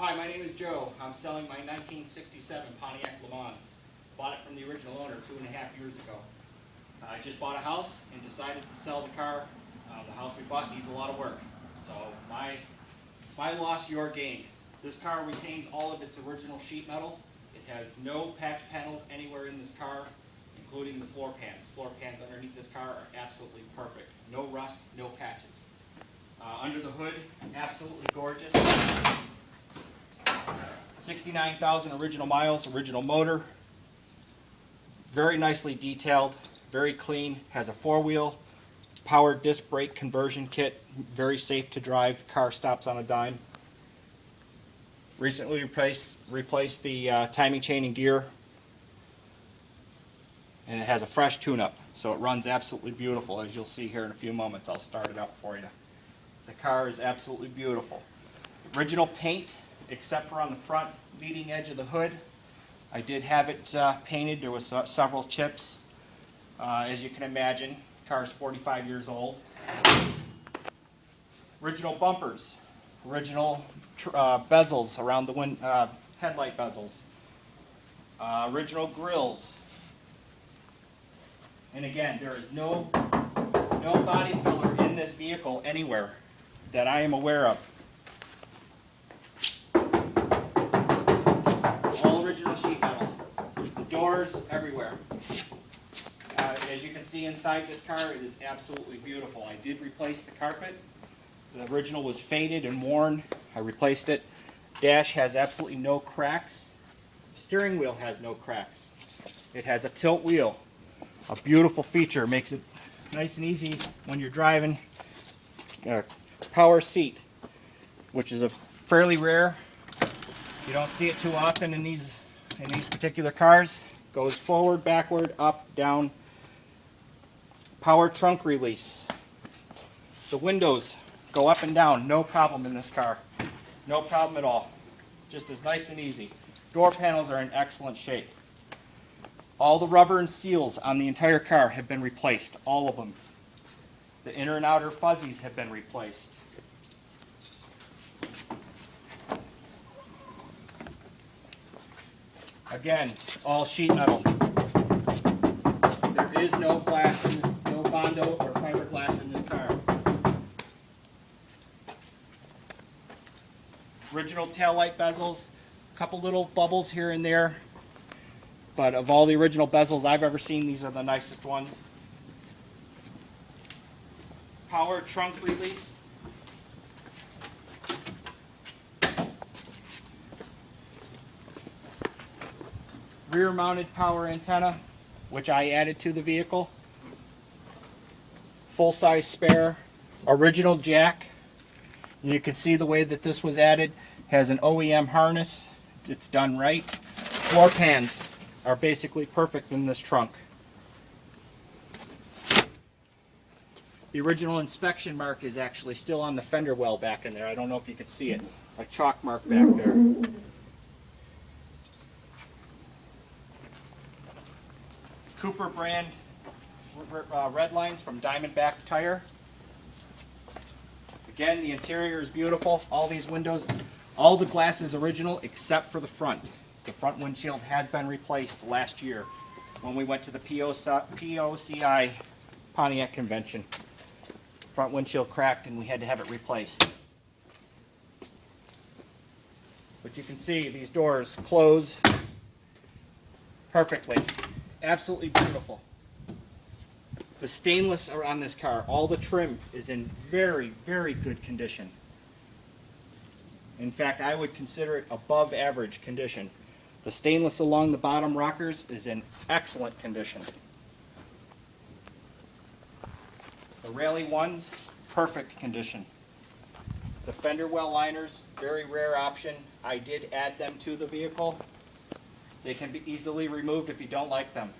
Hi, my name is Joe. I'm selling my 1967 Pontiac LeMans. Bought it from the original owner 2.5 years ago. I just bought a house and decided to sell the car. The house we bought needs a lot of work. So my loss, your gain. This car retains all of its original sheet metal. It has no patch panels anywhere in this car, including the floor pans. Floor pans underneath this car are absolutely perfect. No rust, no patches. Under the hood, absolutely gorgeous. 69,000 original miles, original motor. Very nicely detailed, very clean. Has a 4-wheel power disc brake conversion kit. Very safe to drive. Car stops on a dime. Recently replaced the timing chain and gear. And it has a fresh tune-up, so it runs absolutely beautiful. As you'll see here in a few moments, I'll start it up for you. The car is absolutely beautiful. Original paint, except for on the front leading edge of the hood. I did have it painted. There was several chips. As you can imagine, the car is 45 years old. Original bumpers, original bezels around the headlight bezels, original grills. And again, there is no body filler in this vehicle anywhere that I am aware of. All original sheet metal. The doors everywhere. As you can see inside this car, it is absolutely beautiful. I did replace the carpet. The original was faded and worn. I replaced it. Dash has absolutely no cracks. Steering wheel has no cracks. It has a tilt wheel. A beautiful feature, makes it nice and easy when you're driving. Power seat, which is a fairly rare. You don't see it too often in these particular cars. Goes forward, backward, up, down. Power trunk release. The windows go up and down, no problem in this car. No problem at all. Just as nice and easy. Door panels are in excellent shape. All the rubber and seals on the entire car have been replaced, all of them. The inner and outer fuzzies have been replaced. Again, all sheet metal. There is no glass, no Bondo or fiberglass in this car. Original taillight bezels, a couple little bubbles here and there. But of all the original bezels I've ever seen, these are the nicest ones. Power trunk release. Rear mounted power antenna, which I added to the vehicle. Full size spare. Original jack. You can see the way that this was added. Has an OEM harness. It's done right. Floor pans are basically perfect in this trunk. The original inspection mark is actually still on the fender well back in there. I don't know if you can see it. A chalk mark back there. Cooper brand red lines from Diamondback Tire. Again, the interior is beautiful. All these windows, all the glass is original except for the front. The front windshield has been replaced last year when we went to the POCI Pontiac convention. Front windshield cracked and we had to have it replaced. But you can see these doors close perfectly. Absolutely beautiful. The stainless are on this car. All the trim is in very, very good condition. In fact, I would consider it above average condition. The stainless along the bottom rockers is in excellent condition. The Rally ones, perfect condition. The fender well liners, very rare option. I did add them to the vehicle. They can be easily removed if you don't like them.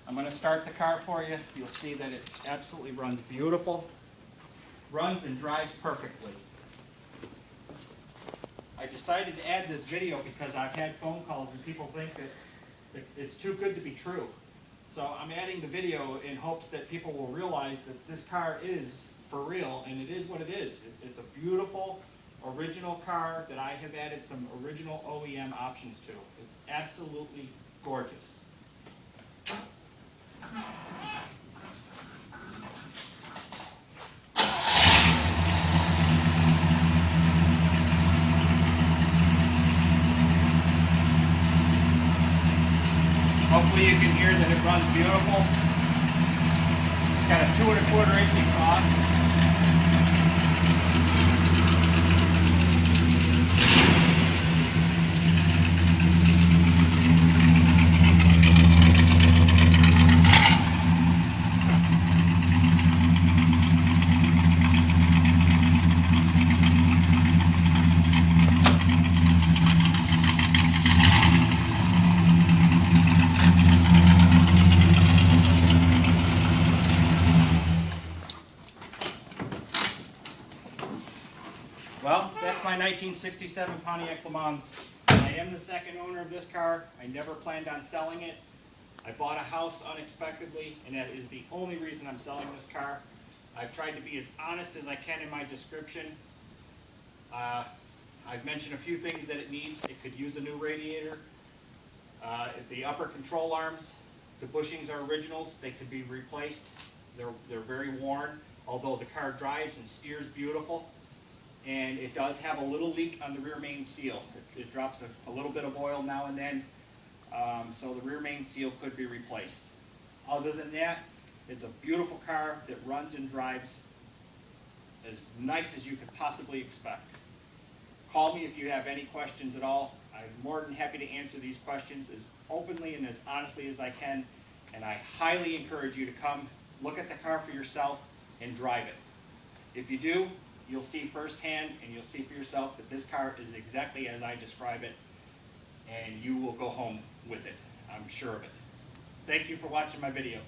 I'm going to start the car for you. You'll see that it absolutely runs beautiful. Runs and drives perfectly. I decided to add this video because I've had phone calls and people think that it's too good to be true. So I'm adding the video in hopes that people will realize that this car is, for for real, and it is what it is. It's a beautiful, original car that I have added some original OEM options to. It's absolutely gorgeous. Hopefully you can hear that it runs beautiful. It's got a 2 1/4 inch exhaust. Well, that's my 1967 Pontiac LeMans. I am the second owner of this car. I never planned on selling it. I bought a house unexpectedly, and that is the only reason I'm selling this car. I've tried to be as honest as I can in my description. I've mentioned a few things that it needs. It could use a new radiator. The upper control arms, the bushings are originals. They could be replaced. They're very worn, although the car drives and steers beautiful. And it does have a little leak on the rear main seal. It drops a little bit of oil now and then, so the rear main seal could be replaced. Other than that, it's a beautiful car that runs and drives as nice as you could possibly expect. Call me if you have any questions at all. I'm more than happy to answer these questions as openly and as honestly as I can, and I highly encourage you to come look at the car for yourself and drive it. If you do, you'll see firsthand and you'll see for yourself that this car is exactly as I describe it, and you will go home with it. I'm sure of it. Thank you for watching my video.